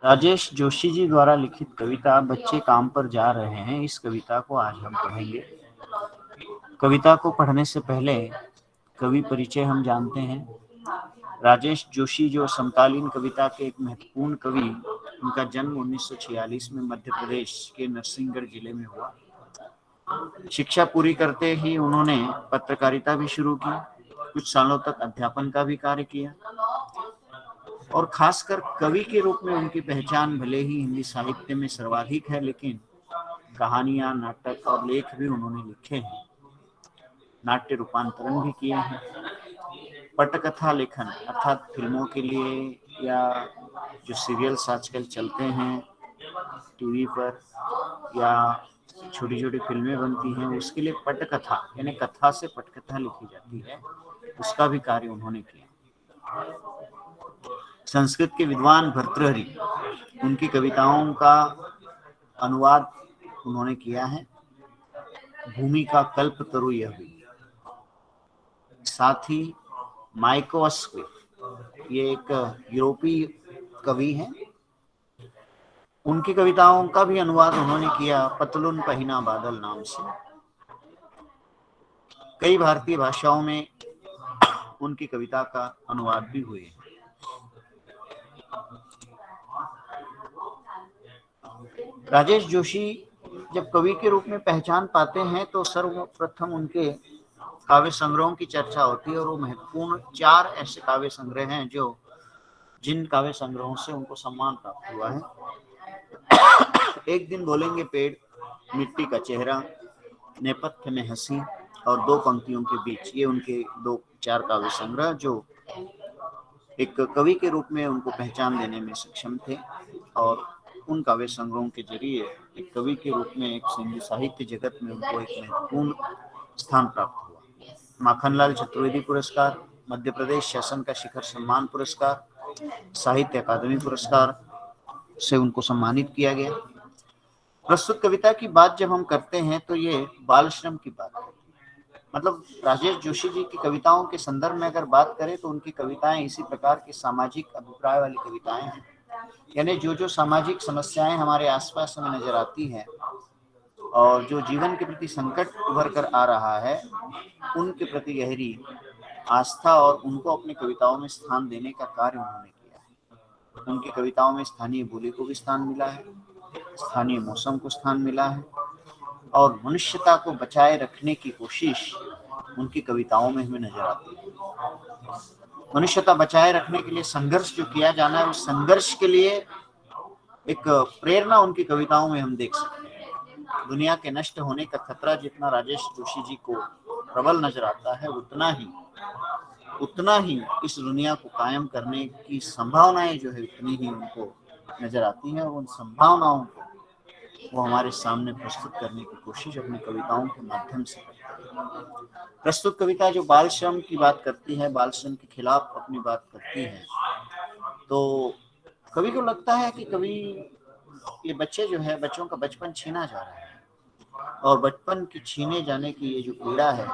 राजेश जोशी जी द्वारा लिखित कविता बच्चे काम पर जा रहे हैं, इस कविता को आज हम पढ़ेंगे। कविता को पढ़ने से पहले कवि परिचय हम जानते हैं। राजेश जोशी जो समकालीन कविता के एक महत्वपूर्ण कवि, उनका जन्म 1946 में मध्य प्रदेश के नरसिंहगढ़ जिले में हुआ। शिक्षा पूरी करते ही उन्होंने पत्रकारिता भी शुरू की। कुछ सालों तक अध्यापन का भी कार्य किया और खासकर कवि के रूप में उनकी पहचान भले ही हिंदी साहित्य में सर्वाधिक है, लेकिन कहानियां, नाटक और लेख भी उन्होंने लिखे हैं। नाट्य रूपांतरण भी किए हैं। पटकथा लेखन अर्थात फिल्मों के लिए या जो सीरियल्स आजकल चलते हैं टीवी पर या छोटी छोटी फिल्में बनती हैं, उसके लिए पटकथा यानी कथा से पटकथा लिखी जाती है, उसका भी कार्य उन्होंने किया। संस्कृत के विद्वान भर्तृहरि, उनकी कविताओं का अनुवाद उन्होंने किया है। भूमि का कल्पतरु यह भी। साथ ही माइकोवस्की, ये एक यूरोपीय कवि हैं, उनकी कविताओं का भी अनुवाद उन्होंने किया पतलुन पहिना बादल नाम से। कई भारतीय भाषाओं में उनकी कविता का अनुवाद भी हुए। राजेश जोशी जब कवि के रूप में पहचान पाते हैं तो सर्वप्रथम उनके काव्य संग्रहों की चर्चा होती है और वो महत्वपूर्ण 4 ऐसे काव्य संग्रह हैं जो जिन काव्य संग्रहों से उनको सम्मान प्राप्त हुआ है। एक दिन बोलेंगे पेड़, मिट्टी का चेहरा, नेपथ्य में हंसी और 2 पंक्तियों के बीच, ये उनके 4 काव्य संग्रह जो एक कवि के रूप में उनको पहचान देने में सक्षम थे और उन काव्य संग्रहों के जरिए एक कवि के रूप में एक हिंदी साहित्य जगत में उनको एक महत्वपूर्ण स्थान प्राप्त हुआ। माखनलाल चतुर्वेदी पुरस्कार, मध्य प्रदेश शासन का शिखर सम्मान पुरस्कार, साहित्य अकादमी पुरस्कार से उनको सम्मानित किया गया। प्रस्तुत कविता की बात जब हम करते हैं तो ये बाल श्रम की बात है। मतलब राजेश जोशी जी की कविताओं के संदर्भ में अगर बात करें तो उनकी कविताएं इसी प्रकार की सामाजिक अभिप्राय वाली कविताएं हैं, यानी जो सामाजिक समस्याएं हमारे आसपास हमें नजर आती हैं और जो जीवन के प्रति संकट उभर कर आ रहा है, उनके प्रति गहरी आस्था और उनको अपनी कविताओं में स्थान देने का कार्य उन्होंने किया है। उनकी कविताओं में स्थानीय बोली को भी स्थान मिला है, स्थानीय मौसम को स्थान मिला है और मनुष्यता को बचाए रखने की कोशिश उनकी कविताओं में हमें नजर आती है। मनुष्यता बचाए रखने के लिए संघर्ष जो किया जाना है, उस संघर्ष के लिए एक प्रेरणा उनकी कविताओं में हम देख सकते हैं। दुनिया के नष्ट होने का खतरा जितना राजेश जोशी जी को प्रबल नजर आता है, उतना ही इस दुनिया को कायम करने की संभावनाएं जो है उतनी ही उनको नजर आती हैं। उन संभावनाओं को वो हमारे सामने प्रस्तुत करने की कोशिश अपनी कविताओं के माध्यम से करते हैं। प्रस्तुत कविता जो बाल श्रम की बात करती है, बाल श्रम के खिलाफ अपनी बात करती है, तो कवि को लगता है कि कवि ये बच्चे जो है, बच्चों का बचपन छीना जा रहा है और बचपन की छीने जाने की ये जो पीड़ा है,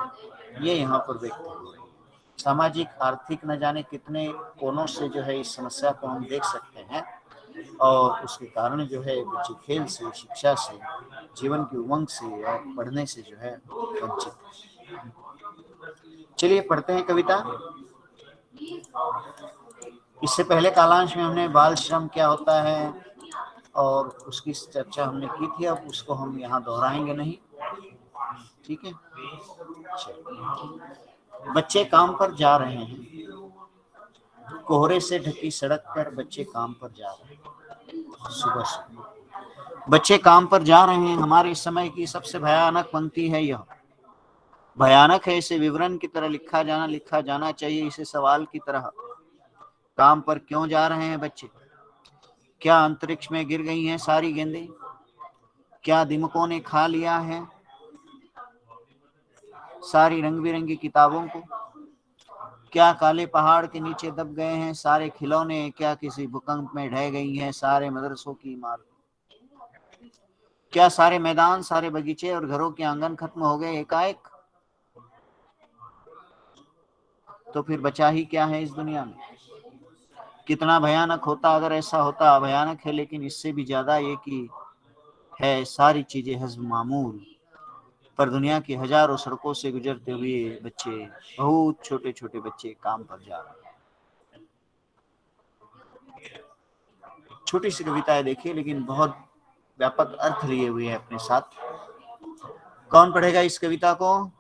ये यहाँ पर व्यक्त हो रही है। सामाजिक, आर्थिक न जाने कितने कोनों से जो है इस समस्या को हम देख सकते हैं और उसके कारण जो है बच्चे खेल से, शिक्षा से, जीवन की उमंग से या पढ़ने से जो है वंचित है। चलिए पढ़ते हैं कविता। इससे पहले कालांश में हमने बाल श्रम क्या होता है और उसकी चर्चा हमने की थी, अब उसको हम यहाँ दोहराएंगे नहीं, ठीक है। बच्चे काम पर जा रहे हैं, कोहरे से ढकी सड़क पर बच्चे काम पर जा रहे हैं। सुबह सुबह बच्चे काम पर जा रहे हैं। हमारे समय की सबसे भयानक पंक्ति है यह। भयानक है, इसे विवरण की तरह लिखा जाना चाहिए, इसे सवाल की तरह। काम पर क्यों जा रहे हैं बच्चे? क्या अंतरिक्ष में गिर गई हैं सारी गेंदें? क्या दिमकों ने खा लिया है सारी रंग बिरंगी किताबों को? क्या काले पहाड़ के नीचे दब गए हैं सारे खिलौने? क्या किसी भूकंप में ढह गई हैं सारे मदरसों की इमारत? क्या सारे मैदान, सारे बगीचे और घरों के आंगन खत्म हो गए एकाएक? तो फिर बचा ही क्या है इस दुनिया में? कितना भयानक होता अगर ऐसा होता, भयानक है, लेकिन इससे भी ज्यादा ये कि है सारी चीजें हस्ब मामूल, पर दुनिया की हजारों सड़कों से गुजरते हुए बच्चे, बहुत छोटे छोटे बच्चे काम पर जा रहे हैं। छोटी सी कविता है देखिए, लेकिन बहुत व्यापक अर्थ लिए हुए है अपने साथ। कौन पढ़ेगा इस कविता को?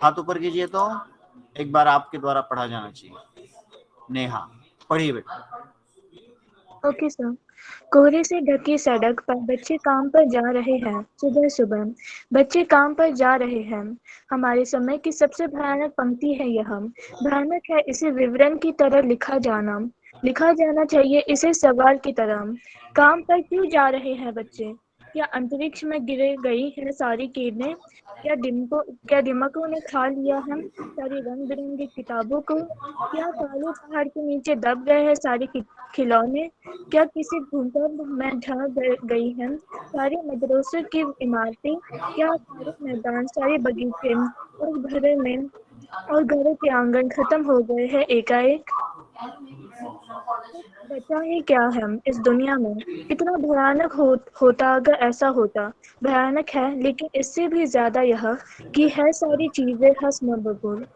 हाथ ऊपर कीजिए तो एक बार आपके द्वारा पढ़ा जाना चाहिए। नेहा पढ़िए बेटा। Okay sir. कोहरे से ढकी सड़क पर बच्चे काम पर जा रहे हैं। सुबह सुबह बच्चे काम पर जा रहे हैं। हमारे समय की सबसे भयानक पंक्ति है यह। भयानक है इसे विवरण की तरह लिखा जाना चाहिए इसे सवाल की तरह। काम पर क्यों जा रहे हैं बच्चे? क्या अंतरिक्ष में गिर गई है सारी किरणें? क्या दिमागों ने खा लिया है सारी रंग बिरंगी किताबों को? क्या काले पहाड़ के नीचे दब गए हैं सारे खिलौने? क्या किसी भूकंप में ढह गई हैं सारे मदरसों की इमारतें? क्या सारे मैदान, सारे बगीचे और घरों के आंगन खत्म हो गए हैं एकाएक? बचा ही क्या है इस दुनिया में? कितना भयानक होता अगर ऐसा होता। भयानक है, लेकिन इससे भी ज्यादा यह कि है सारी चीजें हंसमबुर।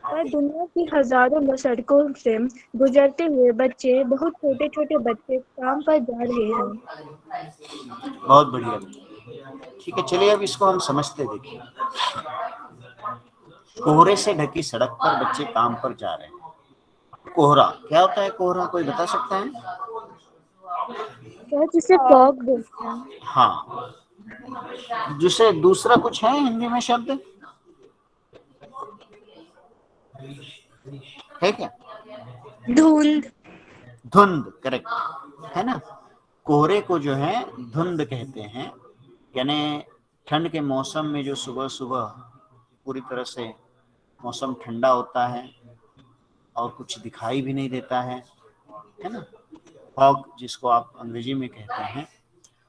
पर दुनिया की हजारों सड़कों से गुजरते हुए बच्चे, बहुत छोटे छोटे बच्चे काम पर जा रहे हैं। बहुत बढ़िया। ठीक है, चलिए अब इसको हम समझते देखिए। कोहरे से ढकी सड़क पर बच्चे काम पर जा रहे हैं। कोहरा क्या होता है? कोहरा कोई बता सकता है? क्या जिसे फॉग बोलते हैं? हाँ, जिसे दूसरा कुछ है हिंदी में शब्द है क्या? धुंध। धुंध, करेक्ट है ना। कोहरे को जो है धुंध कहते हैं। यानी ठंड के मौसम में जो सुबह सुबह पूरी तरह से मौसम ठंडा होता है और कुछ दिखाई भी नहीं देता है ना। फॉग जिसको आप अंग्रेजी में कहते हैं,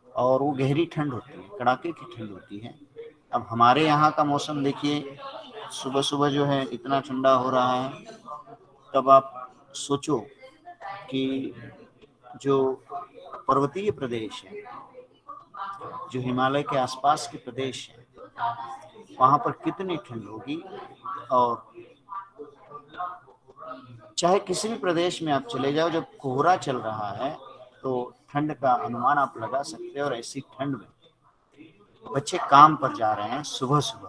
और वो गहरी ठंड होती है, कड़ाके की ठंड होती है। अब हमारे यहाँ का मौसम देखिए, सुबह सुबह जो है इतना ठंडा हो रहा है, तब आप सोचो कि जो पर्वतीय प्रदेश है, जो हिमालय के आसपास के प्रदेश हैं, वहाँ पर कितनी ठंड होगी। और चाहे किसी भी प्रदेश में आप चले जाओ, जब कोहरा चल रहा है तो ठंड का अनुमान आप लगा सकते हैं। और ऐसी ठंड में बच्चे काम पर जा रहे हैं सुबह सुबह।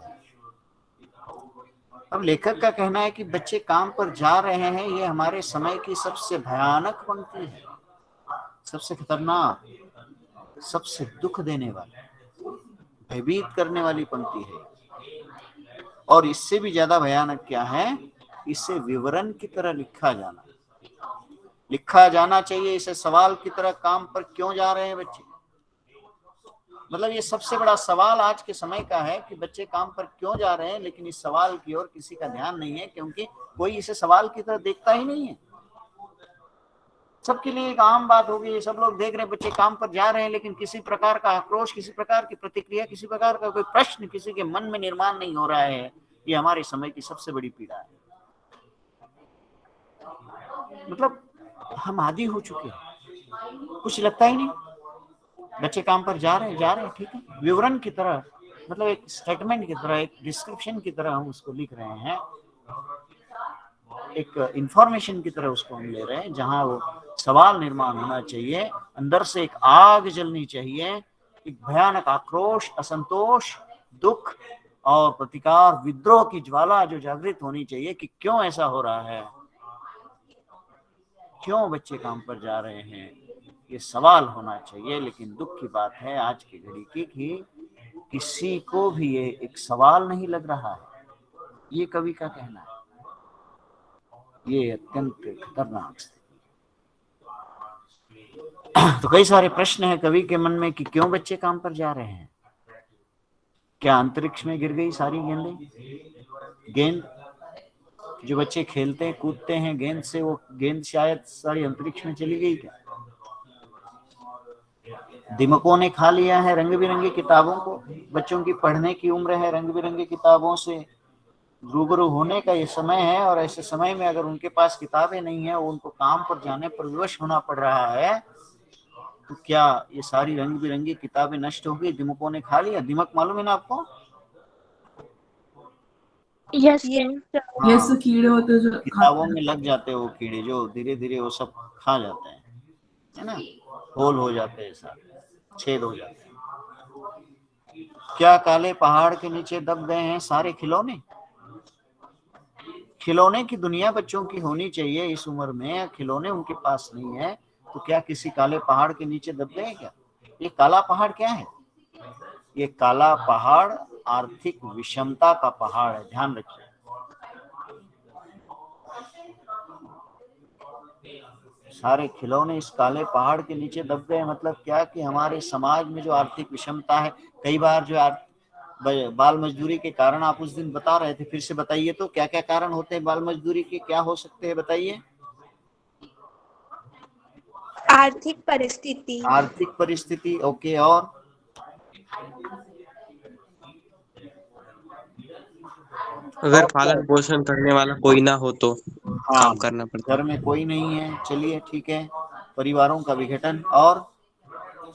अब लेखक का कहना है कि बच्चे काम पर जा रहे हैं, ये हमारे समय की सबसे भयानक पंक्ति है, सबसे खतरनाक, सबसे दुख देने वाली, भयभीत करने वाली पंक्ति है। और इससे भी ज्यादा भयानक क्या है? इसे विवरण की तरह लिखा जाना चाहिए इसे सवाल की तरह। काम पर क्यों जा रहे हैं बच्चे? मतलब ये सबसे बड़ा सवाल आज के समय का है कि बच्चे काम पर क्यों जा रहे हैं, लेकिन इस सवाल की ओर किसी का ध्यान नहीं है, क्योंकि कोई इसे सवाल की तरह देखता ही नहीं है। सबके लिए एक आम बात हो गई, सब लोग देख रहे हैं बच्चे काम पर जा रहे हैं, लेकिन किसी प्रकार का आक्रोश, किसी प्रकार की प्रतिक्रिया, किसी प्रकार का कोई प्रश्न किसी के मन में निर्माण नहीं हो रहा है। ये हमारे समय की सबसे बड़ी पीड़ा है। मतलब हम आदी हो चुके हैं, कुछ लगता ही नहीं। बच्चे काम पर जा रहे हैं, ठीक है, विवरण की तरह, मतलब एक स्टेटमेंट की तरह, एक डिस्क्रिप्शन की तरह हम उसको लिख रहे हैं, एक इंफॉर्मेशन की तरह उसको हम ले रहे हैं, जहां वो सवाल निर्माण होना चाहिए, अंदर से एक आग जलनी चाहिए, एक भयानक आक्रोश, असंतोष, दुख और प्रतिकार, विद्रोह की ज्वाला जो जागृत होनी चाहिए कि क्यों ऐसा हो रहा है, क्यों बच्चे काम पर जा रहे हैं, ये सवाल होना चाहिए। लेकिन दुख की बात है आज की घड़ी की कि किसी को भी ये एक सवाल नहीं लग रहा है। ये कवि का कहना है। ये अत्यंत खतरनाक स्थिति। तो कई सारे प्रश्न हैं कवि के मन में कि क्यों बच्चे काम पर जा रहे हैं। क्या अंतरिक्ष में गिर गई सारी गेंद जो बच्चे खेलते हैं कूदते हैं गेंद से, वो गेंद शायद सारी अंतरिक्ष में चली गई क्या? दिमकों ने खा लिया है रंग बिरंगी किताबों को। बच्चों की पढ़ने की उम्र है, रंग बिरंगी किताबों से रूबरू होने का ये समय है, और ऐसे समय में अगर उनके पास किताबें नहीं है, उनको काम पर जाने पर विवश होना पड़ रहा है, तो क्या ये सारी रंग बिरंगी किताबें नष्ट हो गई, दिमकों ने खा लिया? दिमक मालूम है ना आपको? यस ये हाँ, ये सब कीड़े होते हैं जो किताबों खाते में हैं। लग जाते हैं वो कीड़े, जो धीरे धीरे वो सब खा जाते हैं, है ना, होल हो जाते हैं, सारे छेद हो जाते हैं। क्या काले पहाड़ के नीचे दब गए हैं सारे खिलौने? खिलौने की दुनिया बच्चों की होनी चाहिए इस उम्र में, खिलौने उनके पास नहीं है, तो क्या किसी काले पहाड़ के नीचे दब गए क्या? ये काला पहाड़ क्या है? ये काला पहाड़ आर्थिक विषमता का पहाड़ है, ध्यान रखिए। सारे खिलौने इस काले पहाड़ के नीचे दब गए, मतलब क्या कि हमारे समाज में जो आर्थिक विषमता है, कई बार जो बाल मजदूरी के कारण आप उस दिन बता रहे थे, फिर से बताइए तो क्या क्या कारण होते हैं बाल मजदूरी के, क्या हो सकते हैं बताइए? आर्थिक परिस्थिति, आर्थिक परिस्थिति, ओके, और अगर पालन पोषण करने वाला कोई ना हो तो हाँ, काम करना पड़ता घर में कोई नहीं है, चलिए ठीक है, परिवारों का विघटन, और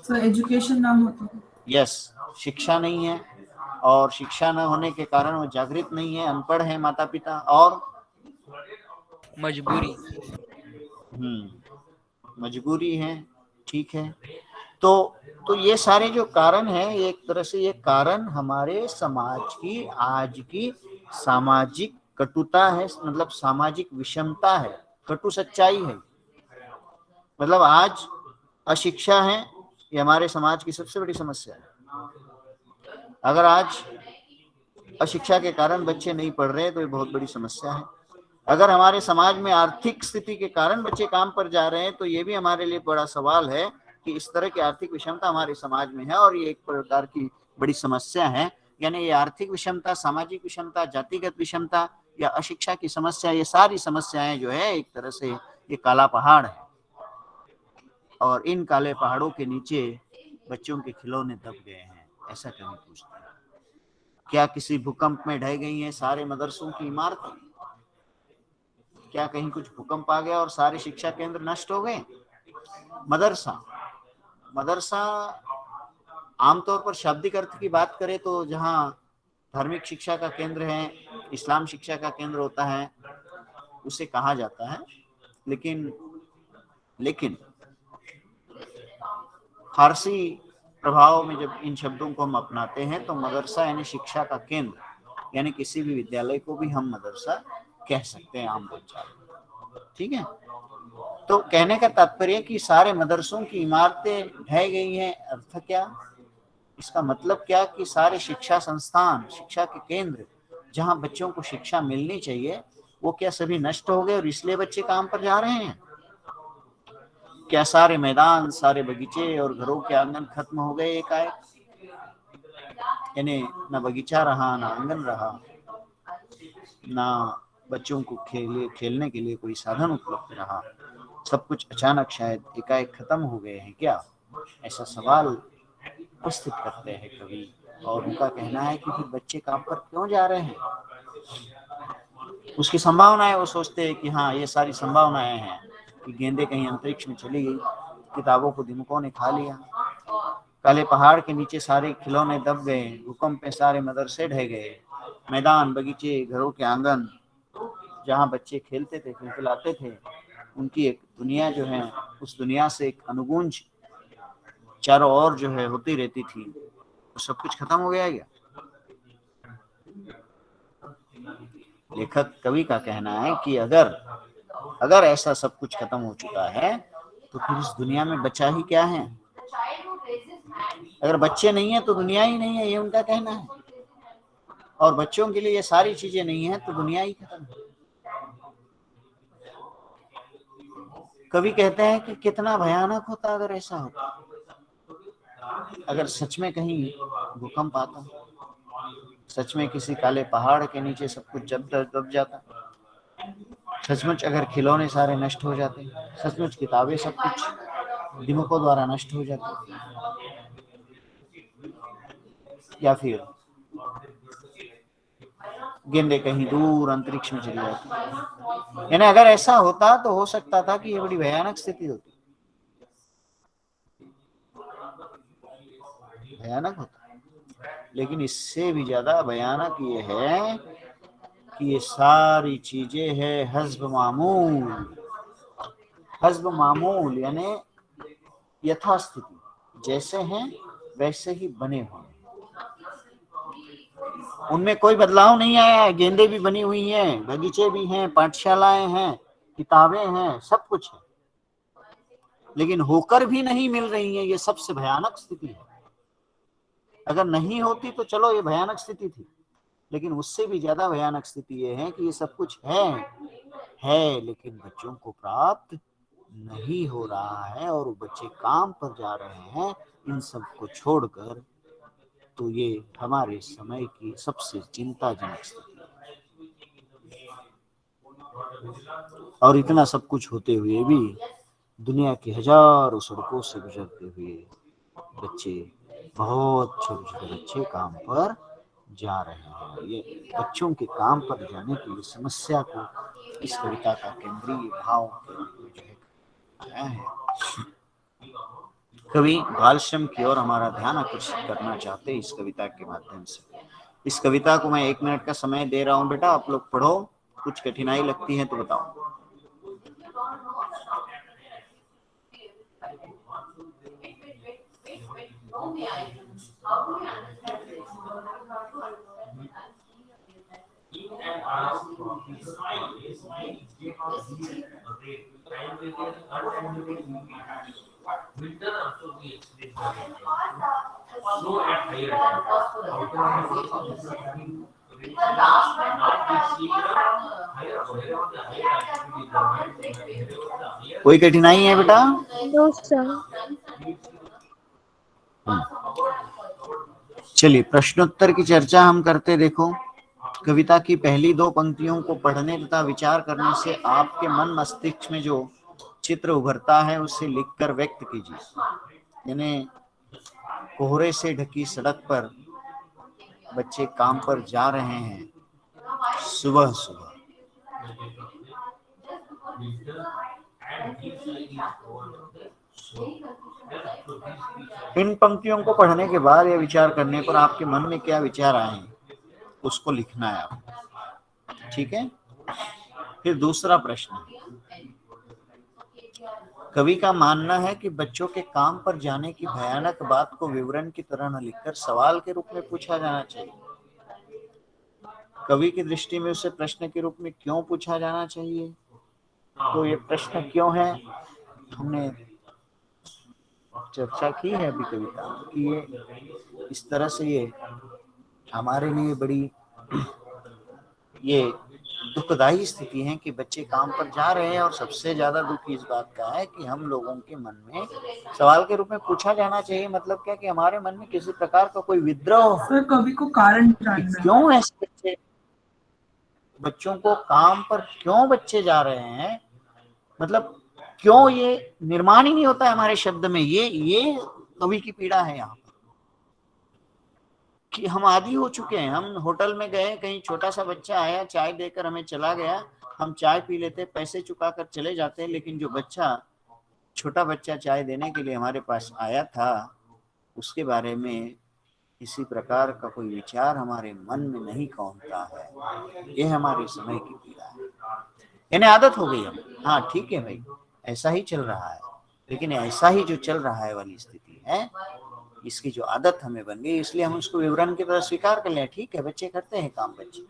सो एजुकेशन ना हो तो यस, शिक्षा नहीं है, और शिक्षा न होने के कारण वो जागृत नहीं है, अनपढ़ है माता पिता, और मजबूरी। मजबूरी है, ठीक है। तो ये सारे जो कारण हैं, एक तरह से ये कारण हमारे समाज की आज की सामाजिक कटुता है, मतलब सामाजिक विषमता है, कटु सच्चाई है। मतलब आज अशिक्षा है, ये हमारे समाज की सबसे बड़ी समस्या है। अगर आज अशिक्षा के कारण बच्चे नहीं पढ़ रहे तो ये बहुत बड़ी समस्या है। अगर हमारे समाज में आर्थिक स्थिति के कारण बच्चे काम पर जा रहे हैं तो ये भी हमारे लिए बड़ा सवाल है कि इस तरह की आर्थिक विषमता हमारे समाज में है, और ये एक प्रकार की बड़ी समस्या है। यानी ये आर्थिक विषमता, सामाजिक विषमता, जातिगत विषमता या अशिक्षा की समस्या, ये सारी समस्याएं जो है एक तरह से ये काला पहाड़ है, और इन काले पहाड़ों के नीचे बच्चों के खिलौने दब गए हैं। ऐसा कभी पूछते हैं, क्या किसी भूकंप में ढह गई हैं सारे मदरसों की इमारतें? क्या कहीं कुछ भूकंप आ गया और सारे शिक्षा केंद्र नष्ट हो गए? मदरसा आमतौर पर शाब्दिक अर्थ की बात करें तो जहाँ धार्मिक शिक्षा का केंद्र है, इस्लाम शिक्षा का केंद्र होता है, उसे कहा जाता है। लेकिन फारसी प्रभाव में जब इन शब्दों को हम अपनाते हैं तो मदरसा यानी शिक्षा का केंद्र, यानी किसी भी विद्यालय को भी हम मदरसा कह सकते हैं आम बोलचाल में, ठीक है। तो कहने का तात्पर्य कि सारे मदरसों की इमारतें ढह गई हैं, अर्थ क्या? इसका मतलब क्या कि सारे शिक्षा संस्थान, शिक्षा के केंद्र जहां बच्चों को शिक्षा मिलनी चाहिए, वो क्या सभी नष्ट हो गए और इसलिए बच्चे काम पर जा रहे हैं? क्या सारे मैदान, सारे बगीचे और घरों के आंगन खत्म हो गए एकाएक? यानी न बगीचा रहा, ना आंगन रहा, ना बच्चों को खेलने के लिए कोई साधन उपलब्ध रहा, सब कुछ अचानक शायद एकाएक खत्म हो गए हैं क्या? ऐसा सवाल उपस्थित करते हैं कवि, और उनका कहना है कि फिर बच्चे काम पर क्यों जा रहे हैं? उसकी संभावनाएं वो सोचते हैं कि हाँ, ये सारी संभावनाएं हैं कि गेंदें कहीं अंतरिक्ष में चली गई, किताबों को दिमकों ने खा लिया, काले पहाड़ के नीचे सारे खिलौने दब गए, भूकंप में सारे मदरसे ढह गए, मैदान, बगीचे, घरों के आंगन जहाँ बच्चे खेलते थे, खिलखिलाते थे, उनकी एक दुनिया जो है, उस दुनिया से एक अनुगूंज चारों ओर जो है होती रहती थी, तो सब कुछ खत्म हो गया क्या? लेखक कवि का कहना है कि अगर ऐसा सब कुछ खत्म हो चुका है तो फिर इस दुनिया में बचा ही क्या है? अगर बच्चे नहीं है तो दुनिया ही नहीं है, ये उनका कहना है। और बच्चों के लिए ये सारी चीजें नहीं है तो दुनिया ही खत्म है। कवि कहते हैं कि कितना भयानक होता अगर ऐसा होता, अगर सच में कहीं भूकंप आता, सच में किसी काले पहाड़ के नीचे सब कुछ दब जाता, सचमुच अगर खिलौने सारे नष्ट हो जाते, सचमुच किताबें सब कुछ दिमकों द्वारा नष्ट हो जाती, या फिर गेंदें कहीं दूर अंतरिक्ष में चली जाती। यानी अगर ऐसा होता तो हो सकता था कि ये बड़ी भयानक स्थिति होती, भयानक होता। लेकिन इससे भी ज्यादा भयानक ये है कि ये सारी चीजें है हस्ब मामूल। हस्ब मामूल यानी यथास्थिति, जैसे हैं वैसे ही बने हुए, उनमें कोई बदलाव नहीं आया है। गेंदें भी बनी हुई हैं, बगीचे भी हैं, पाठशालाएं हैं, किताबें हैं, सब कुछ है, लेकिन होकर भी नहीं मिल रही हैं। ये सबसे भयानक स्थिति है। अगर नहीं होती तो चलो ये भयानक स्थिति थी, लेकिन उससे भी ज्यादा भयानक स्थिति ये है कि ये सब कुछ है लेकिन बच्चों को प्राप्त नहीं हो रहा है और वो बच्चे काम पर जा रहे हैं इन सब को छोड़कर। तो ये हमारे समय की सबसे चिंताजनक स्थिति है। और इतना सब कुछ होते हुए भी दुनिया की हजारों सड़कों से गुजरते हुए बच्चे, बहुत छोटे छोटे बच्चे काम पर जा रहे हैं। ये बच्चों के काम पर जाने की ये समस्या को इस कविता का केंद्रीय भाव के रूप में जो है आया है। कवि बाल श्रम की ओर हमारा ध्यान आकर्षित करना चाहते हैं इस कविता के माध्यम से। इस कविता को मैं 1 मिनट का समय दे रहा हूँ बेटा, आप लोग पढ़ो। कुछ कठिनाई लगती है तो बताओ। कोई कठिनाई है बेटा? No sir. चलिए प्रश्नोत्तर की चर्चा हम करते। देखो, कविता की पहली 2 पंक्तियों को पढ़ने तथा विचार करने से आपके मन मस्तिष्क में जो चित्र उभरता है उसे लिखकर व्यक्त कीजिए। यानी कोहरे से ढकी सड़क पर बच्चे काम पर जा रहे हैं सुबह सुबह। इन पंक्तियों को पढ़ने के बाद या विचार करने पर आपके मन में क्या विचार आए उसको लिखना है आपको, ठीक है। फिर दूसरा प्रश्न, कवि का मानना है कि बच्चों के काम पर जाने की भयानक बात को विवरण की तरह न लिखकर सवाल के रूप में पूछा जाना चाहिए। कवि की दृष्टि में उसे प्रश्न के रूप में क्यों पूछा जाना चाहिए? तो ये प्रश्न क्यों है हमने चर्चा की है अभी कविता कि ये इस तरह से ये हमारे लिए बड़ी ये दुखदायी स्थिति है कि बच्चे काम पर जा रहे हैं और सबसे ज्यादा दुख इस बात का है कि हम लोगों के मन में सवाल के रूप में पूछा जाना चाहिए। मतलब क्या कि हमारे मन में किसी प्रकार का कोई विद्रोह। सर कवि को कारण जानना, क्यों ऐसे बच्चे, बच्चों को काम पर क्यों बच्चे जा रहे हैं, मतलब क्यों ये निर्माण ही नहीं होता है हमारे शब्द में। ये कवि की पीड़ा है यहाँ कि हम आदी हो चुके हैं। हम होटल में गए, कहीं छोटा सा बच्चा आया, चाय देकर हमें चला गया, हम चाय पी लेते, पैसे चुका कर चले जाते हैं, लेकिन जो बच्चा, छोटा बच्चा चाय देने के लिए हमारे पास आया था उसके बारे में किसी प्रकार का कोई विचार हमारे मन में नहीं कौंधता है। ये हमारे समय की पीड़ा है। यानी आदत हो गई हमें। हाँ ठीक है भाई, ऐसा ही चल रहा है, लेकिन ऐसा ही जो चल रहा है वाली स्थिति है, इसकी जो आदत हमें बन गई, इसलिए हम उसको विवरण की तरह स्वीकार कर लें। ठीक है, बच्चे करते हैं काम, बच्चे,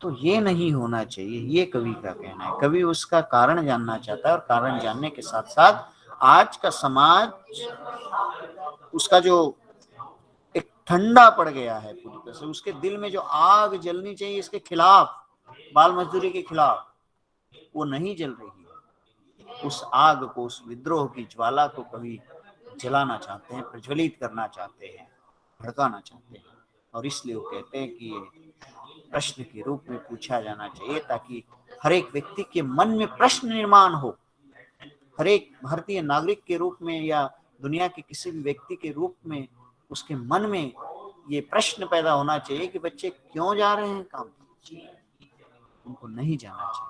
तो ये नहीं होना चाहिए। ये कवि का कहना है। कवि उसका कारण जानना चाहता है और कारण जानने के साथ साथ आज का समाज उसका जो एक ठंडा पड़ गया है पूरी तरह से, उसके दिल में जो आग जलनी चाहिए इसके खिलाफ, बाल मजदूरी के खिलाफ, वो नहीं जल रही है। उस आग को, उस विद्रोह की ज्वाला को कवि जलाना चाहते हैं, प्रज्वलित करना चाहते हैं, भड़काना चाहते हैं। और इसलिए वो कहते हैं कि ये प्रश्न के रूप में पूछा जाना चाहिए ताकि हर एक व्यक्ति के मन में प्रश्न निर्माण हो। हर एक भारतीय नागरिक के रूप में या दुनिया के किसी भी व्यक्ति के रूप में उसके मन में ये प्रश्न पैदा होना चाहिए कि बच्चे क्यों जा रहे हैं काम पर, उनको नहीं जाना चाहिए।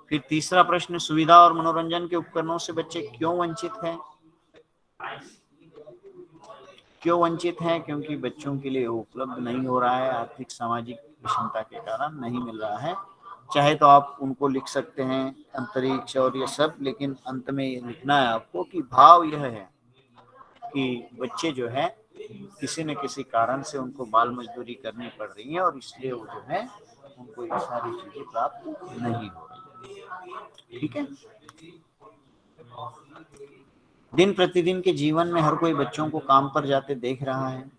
फिर तीसरा प्रश्न, सुविधा और मनोरंजन के उपकरणों से बच्चे क्यों वंचित हैं? क्यों वंचित हैं? क्योंकि बच्चों के लिए उपलब्ध नहीं हो रहा है, आर्थिक सामाजिक विषमता के कारण नहीं मिल रहा है। चाहे तो आप उनको लिख सकते हैं अंतरिक्ष और ये सब, लेकिन अंत में ये लिखना है आपको कि भाव यह है कि बच्चे जो है किसी न किसी कारण से उनको बाल मजदूरी करनी पड़ रही है और इसलिए वो जो है उनको ये सारी चीजें प्राप्त नहीं हो रही। ठीक है, दिन प्रतिदिन के जीवन में हर कोई बच्चों को काम पर जाते देख रहा है,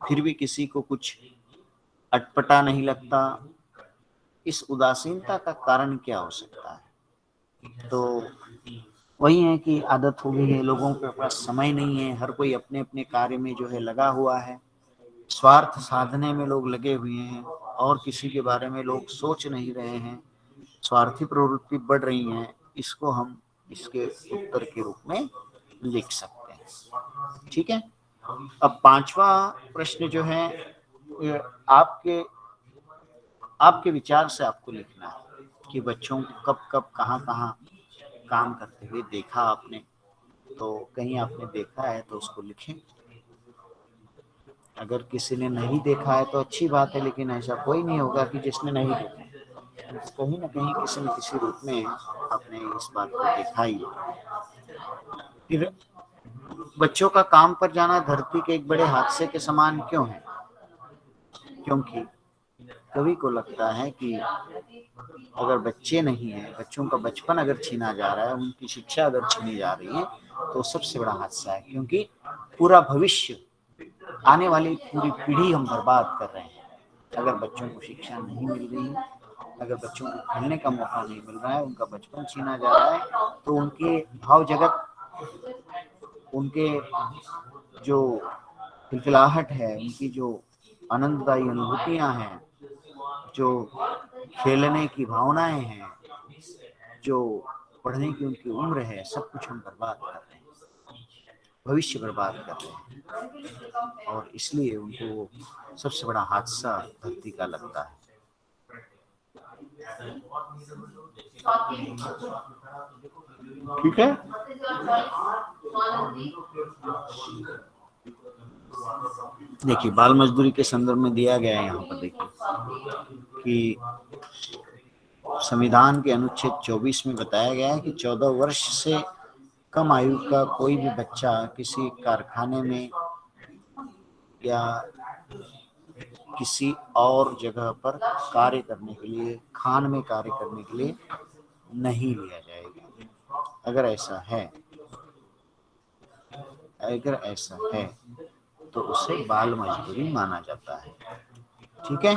फिर भी किसी को कुछ अटपटा नहीं लगता। इस उदासीनता का कारण क्या हो सकता है? तो वही है कि आदत हो गई है, लोगों के पास समय नहीं है, हर कोई अपने अपने कार्य में जो है लगा हुआ है, स्वार्थ साधने में लोग लगे हुए हैं और किसी के बारे में लोग सोच नहीं रहे हैं, स्वार्थी प्रवृत्ति बढ़ रही है। इसको हम इसके उत्तर के रूप में लिख सकते हैं। ठीक है, अब पांचवा प्रश्न जो है आपके विचार से आपको लिखना है कि बच्चों को कब कब कहाँ कहाँ काम करते हुए देखा आपने। तो कहीं आपने देखा है तो उसको लिखें, अगर किसी ने नहीं देखा है तो अच्छी बात है, लेकिन ऐसा कोई नहीं होगा कि जिसने नहीं देखा, कहीं ना कहीं किसी न किसी रूप में आपने इस बात को देखा ही। फिर बच्चों का काम पर जाना धरती के एक बड़े हादसे के समान क्यों है? क्योंकि कवि को लगता है कि अगर बच्चे नहीं है, बच्चों का बचपन अगर छीना जा रहा है, उनकी शिक्षा अगर छीनी जा रही है तो सबसे बड़ा हादसा है, क्योंकि पूरा भविष्य, आने वाली पूरी पीढ़ी हम बर्बाद कर रहे हैं। अगर बच्चों को शिक्षा नहीं मिल रही है, अगर बच्चों को खेलने का मौका नहीं मिल रहा है, उनका बचपन छीना जा रहा है, तो उनके भाव जगत, उनके जो खिलखिलाहट है, उनकी जो आनंददायी अनुभूतियां हैं, जो खेलने की भावनाएं हैं, जो पढ़ने की उनकी उम्र है, सब कुछ हम बर्बाद कर रहे हैं, भविष्य बर्बाद कर रहे हैं, और इसलिए उनको वो सबसे बड़ा हादसा धरती का लगता है। ठीक है, देखिए बाल मजदूरी के संदर्भ में दिया गया है यहाँ पर, देखिए कि संविधान के अनुच्छेद 24 में बताया गया है कि 14 वर्ष से कम आयु का कोई भी बच्चा किसी कारखाने में या किसी और जगह पर कार्य करने के लिए, खान में कार्य करने के लिए नहीं लिया जाएगा। अगर ऐसा है तो उसे बाल मजदूरी माना जाता है। ठीक है।